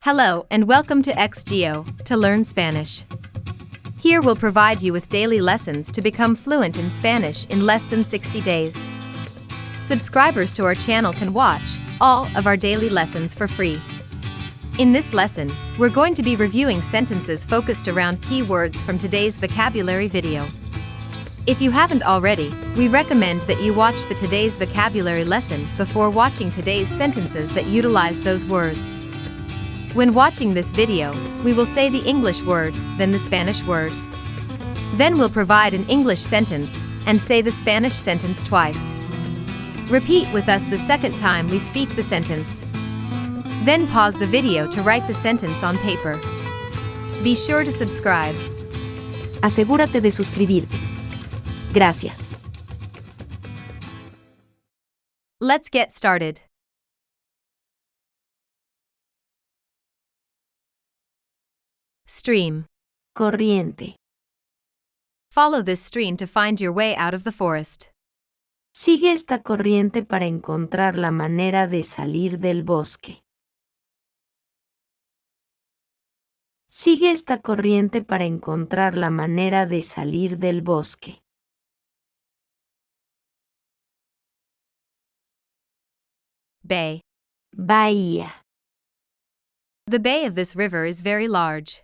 Hello and welcome to X-Geo, to learn Spanish. Here we'll provide you with daily lessons to become fluent in Spanish in less than 60 days. Subscribers to our channel can watch all of our daily lessons for free. In this lesson, we're going to be reviewing sentences focused around key words from today's vocabulary video. If you haven't already, we recommend that you watch the today's vocabulary lesson before watching today's sentences that utilize those words. When watching this video, we will say the English word, then the Spanish word. Then we'll provide an English sentence and say the Spanish sentence twice. Repeat with us the second time we speak the sentence. Then pause the video to write the sentence on paper. Be sure to subscribe. Asegúrate de suscribirte. Gracias. Let's get started. Stream. Corriente. Follow this stream to find your way out of the forest. Sigue esta corriente para encontrar la manera de salir del bosque. Sigue esta corriente para encontrar la manera de salir del bosque. Bay. Bahía. The bay of this river is very large.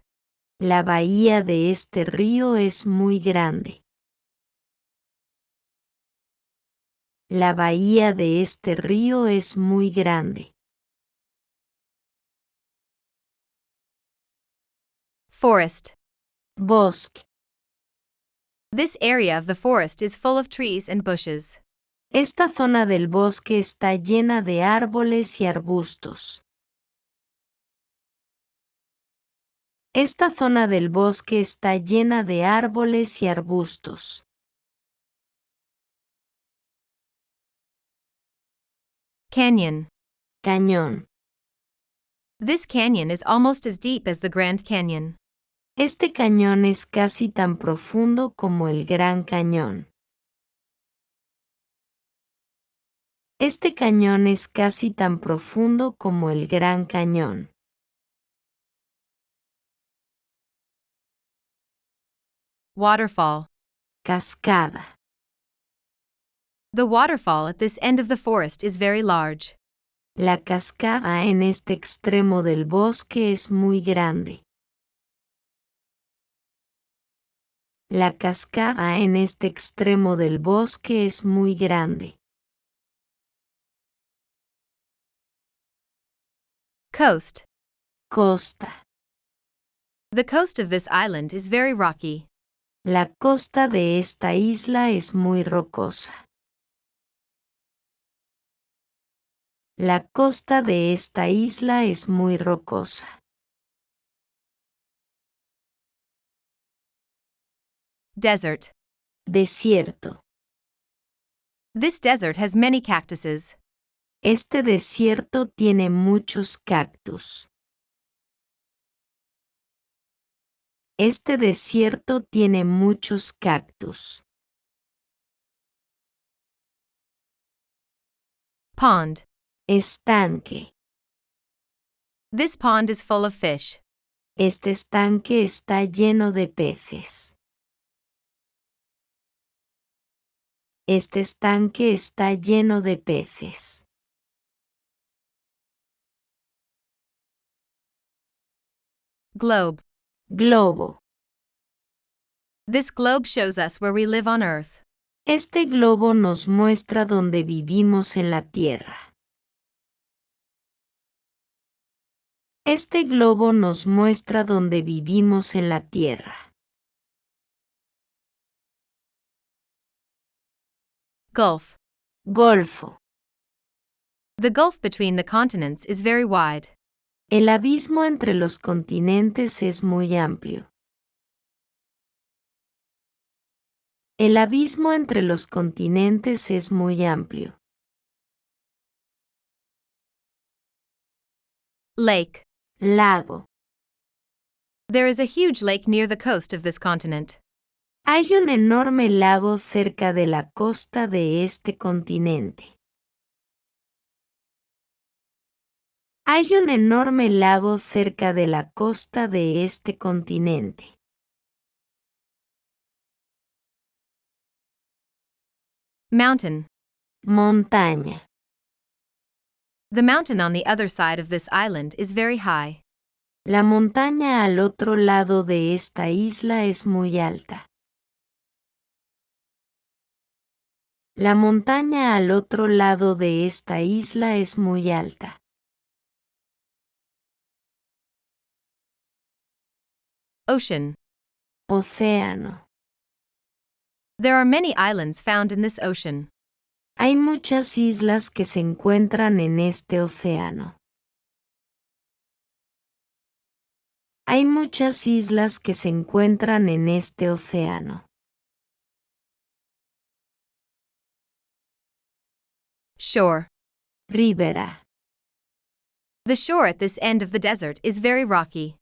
La bahía de este río es muy grande. La bahía de este río es muy grande. Forest. Bosque. This area of the forest is full of trees and bushes. Esta zona del bosque está llena de árboles y arbustos. Esta zona del bosque está llena de árboles y arbustos. Canyon. Cañón. This canyon is almost as deep as the Grand Canyon. Este cañón es casi tan profundo como el Gran Cañón. Este cañón es casi tan profundo como el Gran Cañón. Waterfall. Cascada. The waterfall at this end of the forest is very large. La cascada en este extremo del bosque es muy grande. La cascada en este extremo del bosque es muy grande. Coast. Costa. The coast of this island is very rocky. La costa de esta isla es muy rocosa. La costa de esta isla es muy rocosa. Desert. Desierto. This desert has many cactuses. Este desierto tiene muchos cactus. Este desierto tiene muchos cactus. Pond. Estanque. This pond is full of fish. Este estanque está lleno de peces. Este estanque está lleno de peces. Globe. Globo. This globe shows us where we live on Earth. Este globo nos muestra dónde vivimos en la Tierra. Este globo nos muestra dónde vivimos en la Tierra. Gulf. Golfo. The gulf between the continents is very wide. El abismo entre los continentes es muy amplio. El abismo entre los continentes es muy amplio. Lake. Lago. There is a huge lake near the coast of this continent. Hay un enorme lago cerca de la costa de este continente. Hay un enorme lago cerca de la costa de este continente. Mountain. Montaña. The mountain on the other side of this island is very high. La montaña al otro lado de esta isla es muy alta. La montaña al otro lado de esta isla es muy alta. Ocean. Océano. There are many islands found in this ocean. Hay muchas islas que se encuentran en este océano. Hay muchas islas que se encuentran en este océano. Shore. Ribera. The shore at this end of the desert is very rocky.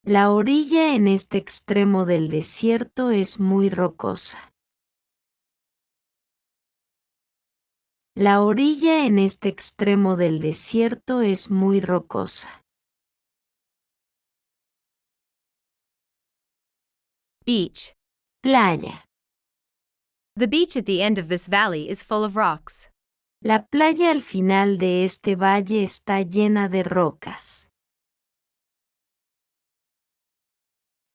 La orilla en este extremo del desierto es muy rocosa. La orilla en este extremo del desierto es muy rocosa. Beach. Playa. The beach at the end of this valley is full of rocks. La playa al final de este valle está llena de rocas.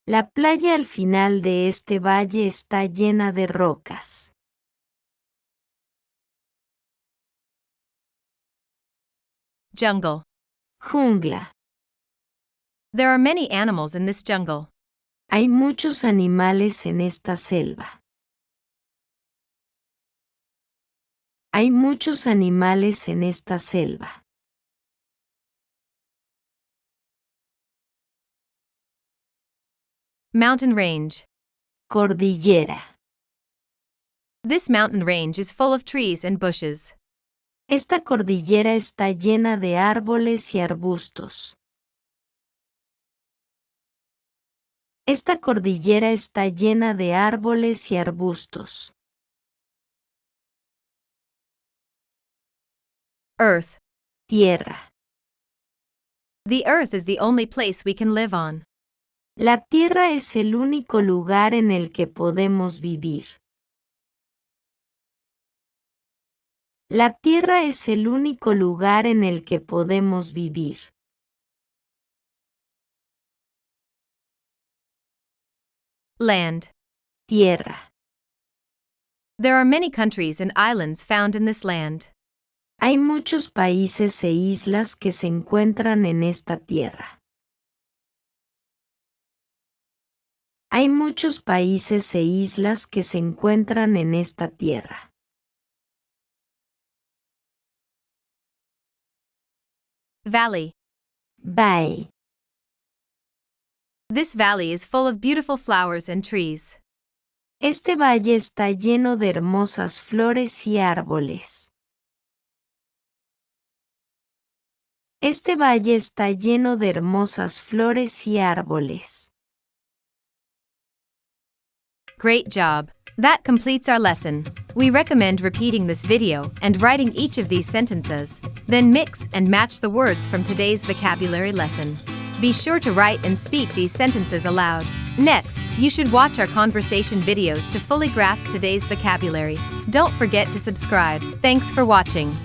La playa al final de este valle está llena de rocas. Jungle. Jungla. There are many animals in this jungle. Hay muchos animales en esta selva. Hay muchos animales en esta selva. Mountain range. Cordillera. This mountain range is full of trees and bushes. Esta cordillera está llena de árboles y arbustos. Esta cordillera está llena de árboles y arbustos. Earth. Tierra. The earth is the only place we can live on. La tierra es el único lugar en el que podemos vivir. La tierra es el único lugar en el que podemos vivir. Land. Tierra. There are many countries and islands found in this land. Hay muchos países e islas que se encuentran en esta tierra. Hay muchos países e islas que se encuentran en esta tierra. Valley. Valle. This valley is full of beautiful flowers and trees. Este valle está lleno de hermosas flores y árboles. Este valle está lleno de hermosas flores y árboles. Great job! That completes our lesson. We recommend repeating this video and writing each of these sentences, then mix and match the words from today's vocabulary lesson. Be sure to write and speak these sentences aloud. Next, you should watch our conversation videos to fully grasp today's vocabulary. Don't forget to subscribe. Thanks for watching.